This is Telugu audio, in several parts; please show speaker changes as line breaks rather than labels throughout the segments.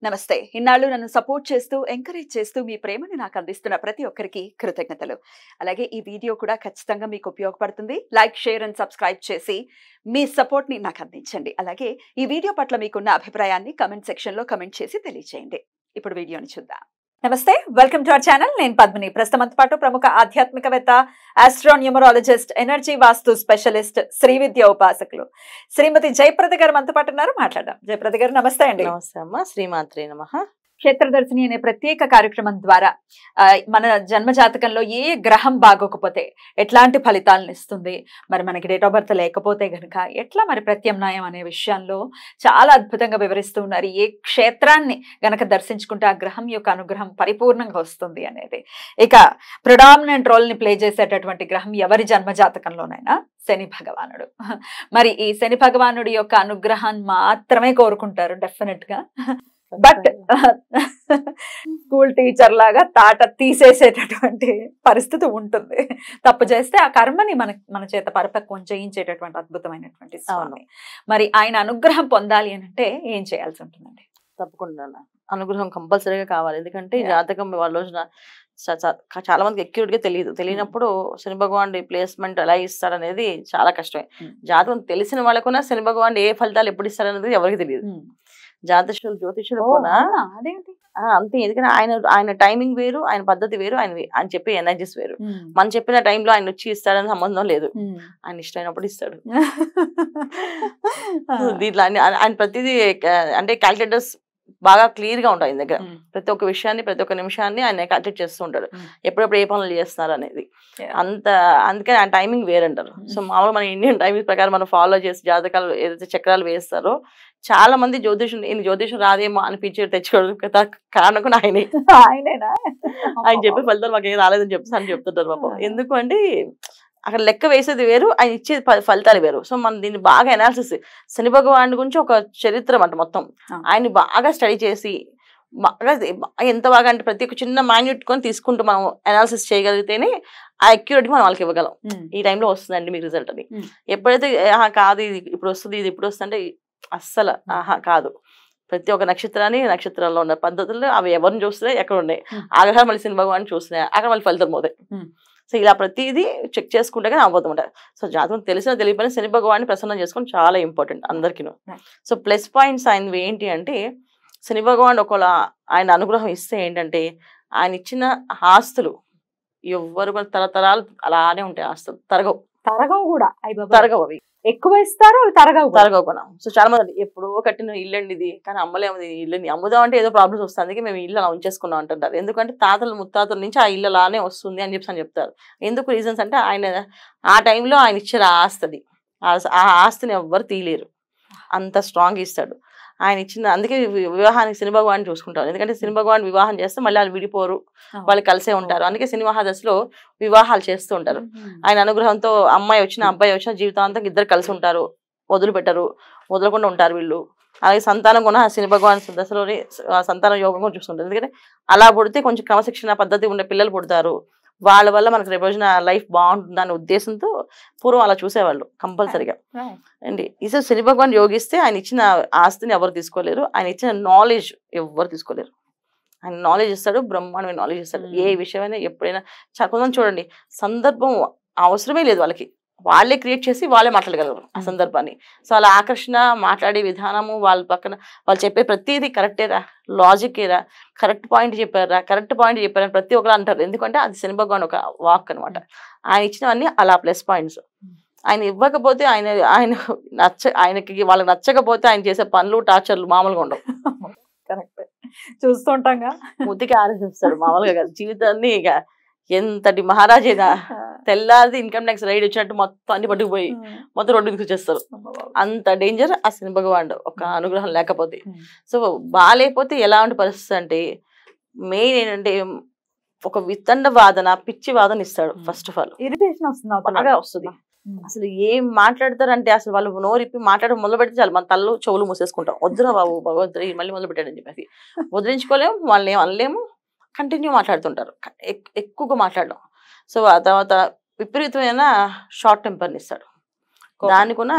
నమస్తే. ఇన్నాళ్ళు నన్ను సపోర్ట్ చేస్తూ, ఎంకరేజ్ చేస్తూ మీ ప్రేమని నాకు అందిస్తున్న ప్రతి ఒక్కరికి కృతజ్ఞతలు. అలాగే ఈ వీడియో కూడా ఖచ్చితంగా మీకు ఉపయోగపడుతుంది. లైక్, షేర్ అండ్ సబ్స్క్రైబ్ చేసి మీ సపోర్ట్‌ని నాకు అందించండి. అలాగే ఈ వీడియో పట్ల మీకున్న అభిప్రాయాన్ని కామెంట్ సెక్షన్‌లో కామెంట్ చేసి తెలియజేయండి. ఇప్పుడు వీడియోని చూద్దాం. నమస్తే, వెల్కమ్ టు అవర్ ఛానల్. నేను పద్మిని. ప్రస్తుతంతో పాటు ప్రముఖ ఆధ్యాత్మికవేత్త, ఆస్ట్రోన్యూమరాలజిస్ట్, ఎనర్జీ వాస్తు స్పెషలిస్ట్, శ్రీ విద్య ఉపాసకులు శ్రీమతి జయప్రద గారు మనతో పాటు ఉన్నారు. మాట్లాడదాం. జయప్రద గారు నమస్తే అండి.
నమస్తే అమ్మ. శ్రీమాత్రే నమః.
క్షేత్రదర్శిని అనే ప్రత్యేక కార్యక్రమం ద్వారా మన జన్మ జాతకంలో ఏ గ్రహం బాగోకపోతే ఎట్లాంటి ఫలితాలను ఇస్తుంది, మరి మనకి డేట్ ఆఫ్ బర్త్ లేకపోతే గనుక ఎట్లా మరి ప్రత్యామ్నాయం అనే విషయాల్లో చాలా అద్భుతంగా వివరిస్తూ ఉన్నారు. ఏ క్షేత్రాన్ని గనక దర్శించుకుంటే ఆ గ్రహం యొక్క అనుగ్రహం పరిపూర్ణంగా వస్తుంది అనేది. ఇక ప్రిడామినెంట్ రోల్ ని ప్లే చేసేటటువంటి గ్రహం ఎవరి జన్మ జాతకంలోనైనా శని భగవానుడు. మరి ఈ శని భగవానుడి యొక్క అనుగ్రహాన్ని మాత్రమే కోరుకుంటారు డెఫినెట్ గా. బట్ స్కూల్ టీచర్ లాగా తాట తీసేసేటటువంటి పరిస్థితి ఉంటుంది. తప్పు చేస్తే ఆ కర్మని మన చేత పరిపక్వం చేయించేటటువంటి అద్భుతమైనటువంటి స్వామి. మరి ఆయన అనుగ్రహం పొందాలి అని అంటే ఏం చేయాల్సి ఉంటుందండి?
తప్పకుండా అనుగ్రహం కంపల్సరీగా కావాలి. ఎందుకంటే జాతకం వాళ్ళ రోజున చాలా మందికి అక్యూరేట్ గా తెలియనప్పుడు శని భగవాన్ ప్లేస్మెంట్ ఎలా ఇస్తాడు అనేది చాలా కష్టమే. జాతకం తెలిసిన వాళ్ళకున్నా శని భగవాన్ ఏ ఫలితాలు ఎప్పుడు ఇస్తాడనేది ఎవరికి తెలియదు. జ్యోతిషులు కూడా అంతే. ఎందుకంటే ఆయన టైమింగ్ వేరు, ఆయన పద్ధతి వేరు, ఆయన చెప్పే ఎనర్జీస్ వేరు. మనం చెప్పిన టైంలో ఆయన వచ్చి ఇస్తాడని సంబంధం లేదు. ఆయన ఇష్టమైనప్పుడు ఇస్తాడు. దీంట్లో ఆయన ప్రతిదీ అంటే క్యాల్కులేటర్స్ బాగా క్లియర్ గా ఉంటాయి ఆయన దగ్గర. ప్రతి ఒక్క విషయాన్ని, ప్రతి ఒక్క నిమిషాన్ని ఆయన క్యాల్కులేట్ చేస్తూ ఉంటాడు. ఎప్పుడెప్పుడు ఏ పనులు చేస్తున్నారు అనేది. అందుకని ఆయన టైమింగ్ వేరంటారు. సో మామూలుగా మన ఇండియన్ టైమింగ్ ప్రకారం మనం ఫాలో చేసి జాతకాలు ఏదైతే చక్రాలు వేస్తారో చాలా మంది జ్యోతిషం రాదేమో అనిపించి తెచ్చుకోవడం కారణం కూడా ఆయనేనా. ఆయన చెప్పే ఫలితాలు మాకు ఏం రాలేదని చెప్పి చెప్తుంటారు పాపం. ఎందుకు అంటే అక్కడ లెక్క వేసేది వేరు, ఆయన ఇచ్చే ఫలితాలు వేరు. సో మనం దీన్ని బాగా అనాలిసిస్, శని భగవాన్ గురించి ఒక చరిత్ర అంట మొత్తం ఆయన బాగా స్టడీ చేసి బాగా ఎంత బాగా అంటే ప్రతి ఒక్క చిన్న మైన్యూట్ కొని తీసుకుంటూ మనం అనాలిసిస్ చేయగలిగితేనే ఆ అక్యూరేట్ మనం వాళ్ళకి ఇవ్వగలం. ఈ టైంలో వస్తుందండి మీకు రిజల్ట్ అని. ఎప్పుడైతే కాదు ఇది ఇప్పుడు వస్తుంది, ఇది ఇప్పుడు వస్తుందంటే అస్సలు కాదు. ప్రతి ఒక్క నక్షత్రంలో ఉన్న పద్ధతులు అవి ఎవరిని చూస్తున్నాయి, ఎక్కడ ఉన్నాయి, ఆగ్రహాలు మళ్ళీ శని భగవాన్ చూస్తున్నాయి, అక్కడ మళ్ళీ ఫలితం పోతాయి. సో ఇలా ప్రతిదీ చెక్ చేసుకుంటే కానీ అవ్వదు. సో జాతకం తెలియకపోయినా శని భగవాన్ని ప్రసన్నం చేసుకొని చాలా ఇంపార్టెంట్ అందరికీ. సో ప్లస్ పాయింట్స్ ఆయనవి ఏంటి అంటే, శని భగవాన్ ఒకవేళ ఆయన అనుగ్రహం ఇస్తే ఏంటంటే ఆయన ఇచ్చిన ఆస్తులు ఎవ్వరు కూడా తరతరాలు అలానే ఉంటాయి. ఆస్తులు తరగవు అవి
ఎక్కువ ఇస్తారు, అవి
తరగవు కూడా. సో చాలా మంది ఎప్పుడో కట్టిన ఇల్లు అండి ఇది, కానీ అమ్మలేము, ఇల్లుని అమ్ముదాం అంటే ఏదో ప్రాబ్లమ్స్ వస్తుంది, అందుకే మేము ఇల్లు అలా ఉంచేసుకున్నాం అంటుంటారు. ఎందుకంటే ముత్తాతల నుంచి ఆ ఇల్లు అలానే వస్తుంది అని చెప్తారు. ఎందుకు రీజన్స్ అంటే ఆయన ఆ టైంలో ఆయన ఇచ్చిన ఆస్తి, ఆ ఆస్తిని ఎవ్వరు తీయలేరు, అంత స్ట్రాంగ్ ఇస్తాడు ఆయన ఇచ్చిన. అందుకే వివాహానికి శని భగవాన్ చూసుకుంటారు. ఎందుకంటే శని భగవాన్ వివాహం చేస్తే మళ్ళీ వాళ్ళు విడిపోరు, వాళ్ళు కలిసే ఉంటారు. అందుకే శని మహాదశలో వివాహాలు చేస్తూ ఉంటారు. ఆయన అనుగ్రహంతో అమ్మాయి వచ్చినా అబ్బాయి వచ్చినా జీవితాంతం ఇద్దరు కలిసి ఉంటారు, వదలకుండా ఉంటారు వీళ్ళు. అలాగే సంతానం కూడా శని భగవాన్ దశలోని సంతాన యోగం కూడా చూస్తుంటారు. ఎందుకంటే అలా పుడితే కొంచెం క్రమశిక్షణ పద్ధతి ఉండే పిల్లలు పుడతారు, వాళ్ళ వల్ల మనకు రేపు రోజున లైఫ్ బాగుంటుంది అనే ఉద్దేశంతో పూర్వం అలా చూసేవాళ్ళు కంపల్సరిగా అండి. ఈసారి శని భగవాన్ యోగిస్తే ఆయన ఇచ్చిన ఆస్తిని ఎవరు తీసుకోలేరు, ఆయన ఇచ్చిన నాలెడ్జ్ ఎవరు తీసుకోలేరు. ఆయన నాలెడ్జ్ ఇస్తాడు, బ్రహ్మాండమైన నాలెడ్జ్ ఇస్తాడు. ఏ విషయమైనా ఎప్పుడైనా కొంతమంది చూడండి, సందర్భం అవసరమే లేదు వాళ్ళకి, వాళ్ళే క్రియేట్ చేసి వాళ్ళే మాట్లాడగలరు ఆ సందర్భాన్ని. సో అలా ఆకర్షణ, మాట్లాడే విధానము, వాళ్ళ పక్కన వాళ్ళు చెప్పే ప్రతిదీ కరెక్టేరా, లాజికేరా, కరెక్ట్ పాయింట్ చెప్పారా ప్రతి ఒక్కరు అంటారు. ఎందుకంటే అది శని భగవాన్ ఒక వాక్ అనమాట. ఆయన ఇచ్చినవన్నీ అలా ప్లస్ పాయింట్స్. ఆయన ఇవ్వకపోతే ఆయనకి వాళ్ళకి నచ్చకపోతే ఆయన చేసే పనులు, టార్చర్లు మామూలుగా ఉండవు.
కరెక్ట్ చూస్తుంటాగా
ముద్దుకి ఆలోచిస్తాడు మామూలుగా కాదు. జీవితాన్ని ఇక ఎంతటి మహారాజైనా తెల్లారిది ఇన్కమ్ ట్యాక్స్ రైడ్ వచ్చినట్టు మొత్తం అన్ని పట్టుకుపోయి మొత్తం రోడ్డు తీసుకొచ్చేస్తారు. అంత డేంజర్ ఆ శని భగవాన్ ఒక అనుగ్రహం లేకపోతే. సో బాగాలేకపోతే ఎలాంటి పరిస్థితి అంటే మెయిన్ ఏంటంటే ఒక వితండ వాదన, పిచ్చి వాదన ఇస్తాడు. ఫస్ట్ ఆఫ్ ఆల్
ఇరిటేషన్ వస్తుంది.
అసలు ఏం మాట్లాడతారంటే అసలు వాళ్ళు నోరిప్పి మాట్లాడడం మొదలు పెడితే చాలు మన తల్లు చెవులు మూసేసుకుంటాం. వద్దురా బాబు భగవంతుడు మళ్ళీ మొదలు పెట్టాడని చెప్పేసి వదిలించుకోలేము, వాళ్ళని ఏం అనలేము, కంటిన్యూ మాట్లాడుతుంటారు, ఎక్కువగా మాట్లాడడం. సో ఆ తర్వాత విపరీతమైన షార్ట్ టెంపర్ని ఇస్తాడు. దానికున్న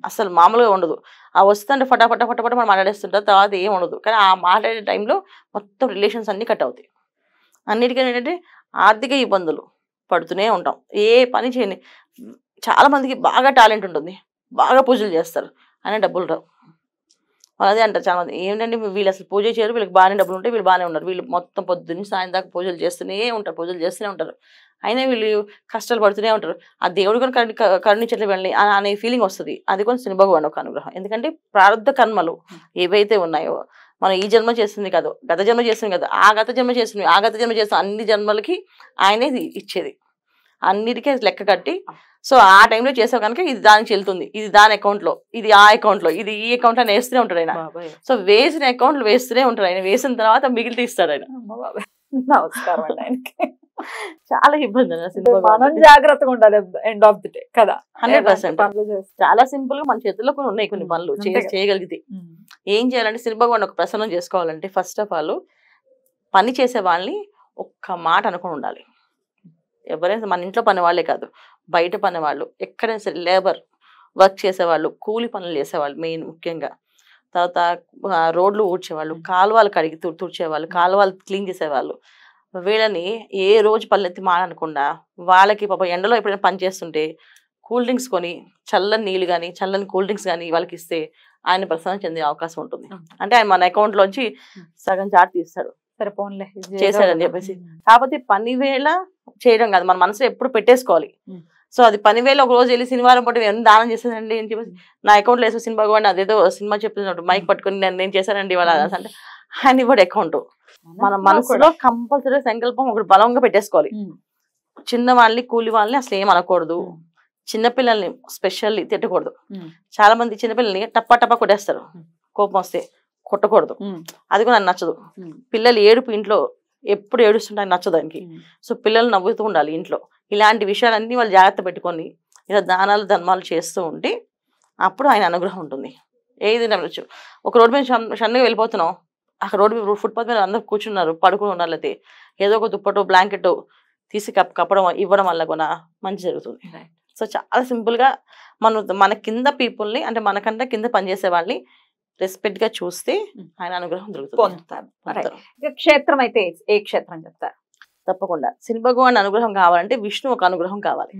అసలు మామూలుగా ఉండదు. ఆ వస్తుంటే ఫటాఫట ఫటాఫట మనం మాట్లాడేస్తుంటారు, తర్వాత ఏం ఉండదు. కానీ ఆ మాట్లాడే టైంలో మొత్తం రిలేషన్స్ అన్నీ కట్ అవుతాయి. అన్నిటికీ ఏంటంటే ఆర్థిక ఇబ్బందులు పడుతూనే ఉంటాం. ఏ పని చేయని చాలా మందికి బాగా టాలెంట్ ఉంటుంది, బాగా పూజలు చేస్తారు, అయినా డబ్బులు రావు. అదే అంటారు చాలా మంది, ఏంటంటే వీళ్ళు అసలు పూజ చేయరు, వీళ్ళకి బాగానే డబ్బులు ఉంటాయి, వీళ్ళు బాగానే ఉన్నారు. వీళ్ళు మొత్తం పొద్దున్న సాయం దాకా పూజలు చేస్తూనే ఉంటారు, పూజలు చేస్తూనే ఉంటారు, అయినా వీళ్ళు కష్టాలు పడుతూనే ఉంటారు. ఆ దేవుడు కూడా కరుణించట్లే వెళ్ళి అనే ఫీలింగ్ వస్తుంది. అది కొంచెం శని భగవాన్ ఒక అనుగ్రహం. ఎందుకంటే ప్రారంధ కర్మలు ఏవైతే ఉన్నాయో మనం ఈ జన్మ చేస్తుంది కాదు, గత జన్మ చేస్తుంది కదా, ఆ గత జన్మ చేస్తుంది అన్ని జన్మలకి ఆయనే ఇచ్చేది. అన్నిటికీ లెక్క కట్టి సో ఆ టైంలో చేసావు కనుక ఇది దానికి చెల్లుతుంది, ఇది దాని అకౌంట్లో, ఇది ఆ అకౌంట్లో, ఇది ఈ అకౌంట్లో అని వేస్తూనే ఉంటాడు ఆయన. సో వేసిన అకౌంట్లు వేస్తూనే ఉంటాడు ఆయన. వేసిన తర్వాత మిగిలి తీస్తాడు ఆయన.
నమస్కారం అండి ఆయనకి.
చాలా ఇబ్బంది
మనం జాగ్రత్తగా ఉండాలి ఎండ్ ఆఫ్ ది డే కదా.
100% చాలా సింపుల్ గా మన చేతుల్లో కొన్ని ఉన్నాయి కొన్ని పనులు చేయగలిగితే. ఏం చేయాలంటే శని భగవాన్ ఒక ప్రసన్నం చేసుకోవాలంటే ఫస్ట్ ఆఫ్ ఆల్ పని చేసే వాళ్ళని ఒక్క మాట అనుకుని ఉండాలి. ఎవరైనా మన ఇంట్లో పని వాళ్ళే కాదు, బయట పని వాళ్ళు, ఎక్కడైనా సరే లేబర్ వర్క్ చేసేవాళ్ళు, కూలి పనులు చేసేవాళ్ళు మెయిన్ ముఖ్యంగా, తర్వాత రోడ్లు ఊడ్చేవాళ్ళు, కాలువలు కడిగి తుడిచేవాళ్ళు, కాలువలు క్లీన్ చేసేవాళ్ళు, వీళ్ళని ఏ రోజు పల్లెత్తి మానకుండా వాళ్ళకి పాప ఎండలో ఎప్పుడైనా పని చేస్తుంటే కూల్ డ్రింక్స్ కొని చల్లని నీళ్ళు కానీ చల్లని కూల్ డ్రింక్స్ కానీ వాళ్ళకి ఇస్తే ఆయన ప్రసన్నం చెందే అవకాశం ఉంటుంది. అంటే ఆయన మన అకౌంట్లోంచి సగం చాట్ తీస్తాడు, చేశాడని చెప్పేసి. కాకపోతే పని వేళ చేయడం కాదు, మన మనసులో ఎప్పుడు పెట్టేసుకోవాలి. సో అది పని వేళ ఒక రోజు వెళ్ళి శనివారం పాటు ఎంత దానం చేశానండి అని చెప్పేసి నా అకౌంట్లో వేసే సినిమా భగవాన్ అదేదో సినిమా చెప్పినట్టు మైక్ పట్టుకుని నేను చేశానండి ఇవాళ అంటే ఆయన ఇవ్వడు అకౌంట్. మన మనసులో కంపల్సరీ సంకల్పం ఒకటి బలంగా పెట్టేసుకోవాలి. చిన్న వాళ్ళని కూలి వాళ్ళని అసలు ఏం అనకూడదు, చిన్నపిల్లల్ని స్పెషల్లీ తిట్టకూడదు. చాలా మంది చిన్నపిల్లల్ని టప్పా టప్పా కొట్టేస్తారు, కోపం వస్తే కొట్టకూడదు, అది కూడా నాకు నచ్చదు. పిల్లలు ఏడుపు ఇంట్లో ఎప్పుడు ఏడుస్తుంటే నచ్చదు దానికి. సో పిల్లలు నవ్వుతూ ఉండాలి ఇంట్లో. ఇలాంటి విషయాలన్నీ వాళ్ళు జాగ్రత్త పెట్టుకొని ఇలా దానాలు ధర్మాలు చేస్తూ ఉంటే అప్పుడు ఆయన అనుగ్రహం ఉంటుంది. ఏది నమ్మచ్చు. ఒక రోడ్డు మీద సన్నగా వెళ్ళిపోతున్నాం, అక్కడ రోడ్డు ఫుట్పాత్ మీద అందరూ కూర్చున్నారు, పడుకుని ఉన్నారు, లేకపోతే ఏదో ఒక దుప్పటో బ్లాంకెట్ తీసి కప్పడం ఇవ్వడం వల్ల కూడా మంచి జరుగుతుంది. సో చాలా సింపుల్గా మన కింద పీపుల్ని అంటే మనకంటే కింద పనిచేసే వాళ్ళని రెస్పెక్ట్ గా చూస్తే ఆయన అనుగ్రహం
దొరుకుతుంది. క్షేత్రం అయితే ఏ క్షేత్రం చెప్తారు?
తప్పకుండా శని భగవాన్ అనుగ్రహం కావాలంటే విష్ణు ఒక అనుగ్రహం కావాలి.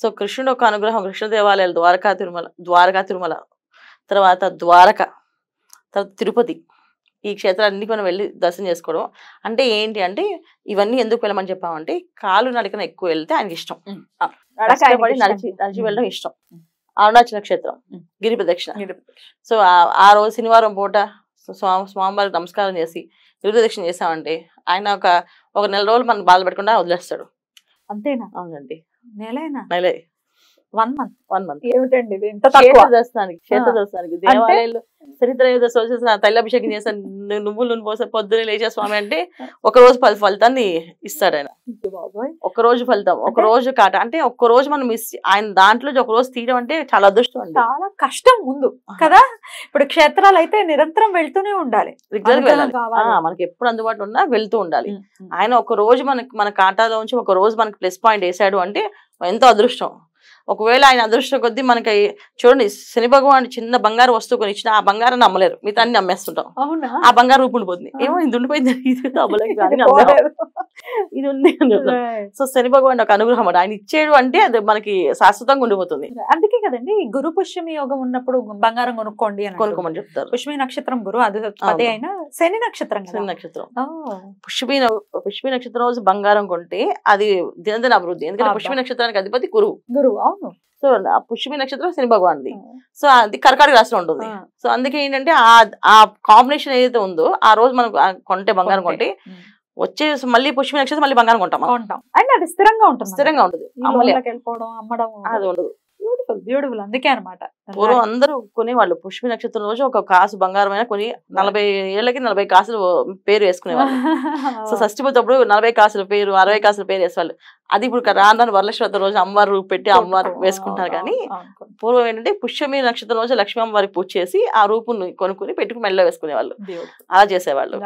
సో కృష్ణుడు ఒక అనుగ్రహం, కృష్ణ దేవాలయాలు ద్వారకా తిరుమల, తర్వాత ద్వారక, తర్వాత తిరుపతి, ఈ క్షేత్రాలన్నీ మనం వెళ్ళి దర్శనం చేసుకోవడం. అంటే ఏంటి అంటే ఇవన్నీ ఎందుకు వెళ్ళమని చెప్పామంటే కాలు నడకన ఎక్కువ వెళ్తే ఆయనకి ఇష్టం, నడిచి వెళ్ళడం ఇష్టం. అరుణాచల క్షేత్రం గిరి ప్రదక్షిణ. సో ఆ రోజు శనివారం పూట స్వామివారికి నమస్కారం చేసి గిరి ప్రదక్షిణ చేసామంటే ఆయన ఒక నెల రోజులు మనం బాధ పెట్టకుండా వదిలేస్తాడు.
అంతేనా?
అవునండి,
నెలే 1 month. ఏమిటండి
క్షేత్ర దర్శనానికి దేవాలయాలు చరిత్ర తైలాభిషేకం చేశాను, నువ్వులు పోసే పొద్దున్నే లేచే స్వామి అంటే ఒక రోజు ఫలితాన్ని ఇస్తాడు ఆయన. ఒక రోజు ఫలితం, ఒక రోజు కాట అంటే ఒక్క రోజు మనం ఆయన దాంట్లో ఒక రోజు తీయడం అంటే చాలా అదృష్టం అండి.
చాలా కష్టం ముందు కదా. ఇప్పుడు క్షేత్రాలు అయితే నిరంతరం వెళ్తూనే ఉండాలి,
రెగ్యులర్ గా వెళ్ళాలి, మనకి ఎప్పుడు అందుబాటులో ఉన్నా వెళ్తూ ఉండాలి. ఆయన ఒక రోజు మన ఖాతాలో ఉంచి ఒక రోజు మనకి ప్లస్ పాయింట్ వేసాడు అంటే ఎంతో అదృష్టం. ఒకవేళ ఆయన అదృష్టం కొద్దీ మనకి చూడండి శని భగవాన్ చిన్న బంగారు వస్తువు కొని ఇచ్చిన ఆ బంగారాన్ని అమ్మలేరు, మిగతా అన్ని అమ్మేస్తుంటాం. ఆ బంగారు రూపు ఉండిపోతుంది, ఏమో ఇది ఉండిపోయింది, ఇది ఉంది. సో శని భగవాన్ ఒక అనుగ్రహం ఆయన ఇచ్చేడు అంటే అది మనకి శాశ్వతంగా ఉండిపోతుంది.
అందుకే కదండి గురు పుష్యమి యోగం ఉన్నప్పుడు బంగారం
కొనుక్కోమని చెప్తారు.
పుష్యమి నక్షత్రం గురు అది అయినా శని నక్షత్రం.
పుష్యమి నక్షత్రం రోజు బంగారం కొంటే అది దినదిన అభివృద్ధి. ఎందుకంటే పుష్యమి నక్షత్రానికి అధిపతి గురువు.
అవును.
సో పుష్యమి నక్షత్రం శని భగవాన్ది. సో అది కర్కాటక రాశిలో ఉంటుంది. సో అందుకే ఏంటంటే ఆ కాంబినేషన్ ఏదైతే ఉందో ఆ రోజు మనం కొంటే బంగారం కొంటే వచ్చే మళ్ళీ పుష్యమి నక్షత్రం మళ్ళీ బంగారం కొంటాం.
అండ్ అది స్థిరంగా ఉంటుంది,
అమ్మడం అది ఉండదు.
బ్యూటిఫుల్. అందుకే అనమాట
పూర్వం అందరూ కొనేవాళ్ళు పుష్యమి నక్షత్రం రోజు ఒక కాసు బంగారం అయినా కొని 40 ఏళ్ళకి 40 కాసులు పేరు వేసుకునేవాళ్ళు. సో షష్ఠి పూజప్పుడు 40 కాసుల పేరు 60 కాసుల పేరు వేసేవాళ్ళు. అది ఇప్పుడు రాను వరలక్ష్మి రోజు అమ్మవారు పెట్టి అమ్మవారు వేసుకుంటారు. కానీ పూర్వం ఏంటంటే పుష్యమి నక్షత్రం రోజు లక్ష్మీ అమ్మవారికి పూజ చేసి ఆ రూపుని కొనుక్కుని పెట్టుకుని మెల్ల వేసుకునేవాళ్ళు, అలా చేసేవాళ్ళు.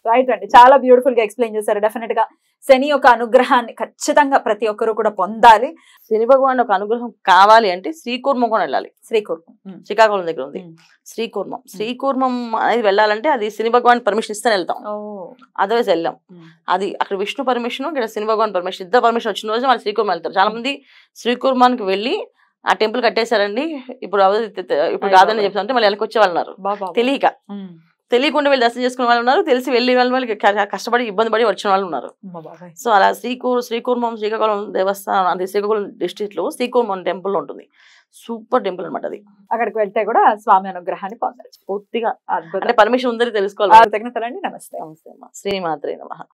రైట్ అండి, చాలా బ్యూటిఫుల్ గా ఎక్స్ప్లెయిన్ చేశారు. డెఫినెట్ గా శని యొక్క అనుగ్రహాన్ని ఖచ్చితంగా ప్రతి ఒక్కరు కూడా పొందాలి.
శని భగవాన్ ఒక అనుగ్రహం కావాలి అంటే శ్రీకూర్మం కూడా వెళ్ళాలి.
శ్రీకూర్మం
శ్రీకాకుళం దగ్గర ఉంది శ్రీకూర్మం అనేది వెళ్ళాలంటే అది శని భగవాన్ పర్మిషన్ ఇస్తే వెళ్తాం, అదర్వైజ్ వెళ్ళాం. అది అక్కడ విష్ణు పర్మిషన్, ఇక్కడ శని భగవాన్ పర్మిషన్, ఇద్దరు పర్మిషన్ వచ్చిన రోజు వాళ్ళు శ్రీకూర్మం వెళ్తారు. చాలా మంది శ్రీకూర్మానికి వెళ్ళి ఆ టెంపుల్ కట్టేశారండి, ఇప్పుడు కాదని చెప్తారంటే మళ్ళీ వెనక్కి వచ్చే వాళ్ళు ఉన్నారు. తెలియకుండా వెళ్ళి దర్శనం చేసుకునే వాళ్ళు ఉన్నారు, తెలిసి వెళ్ళి వాళ్ళకి కష్టపడి ఇబ్బంది పడి వచ్చిన వాళ్ళు ఉన్నారు. సో అలా శ్రీకూర్మం శ్రీకాకుళం దేవస్థానం అంటే శ్రీకాకుళం డిస్ట్రిక్ట్ లో శ్రీకూర్మం టెంపుల్ ఉంటుంది. సూపర్ టెంపుల్ అనమాట అది.
అక్కడికి వెళ్తే కూడా స్వామి అనుగ్రహాన్ని పొందచ్చు.
పూర్తిగా అంటే పర్మిషన్ ఉందని తెలుసుకోవాలి.
నమస్తే.
నమస్తే అమ్మా. శ్రీమాత్రే నమః.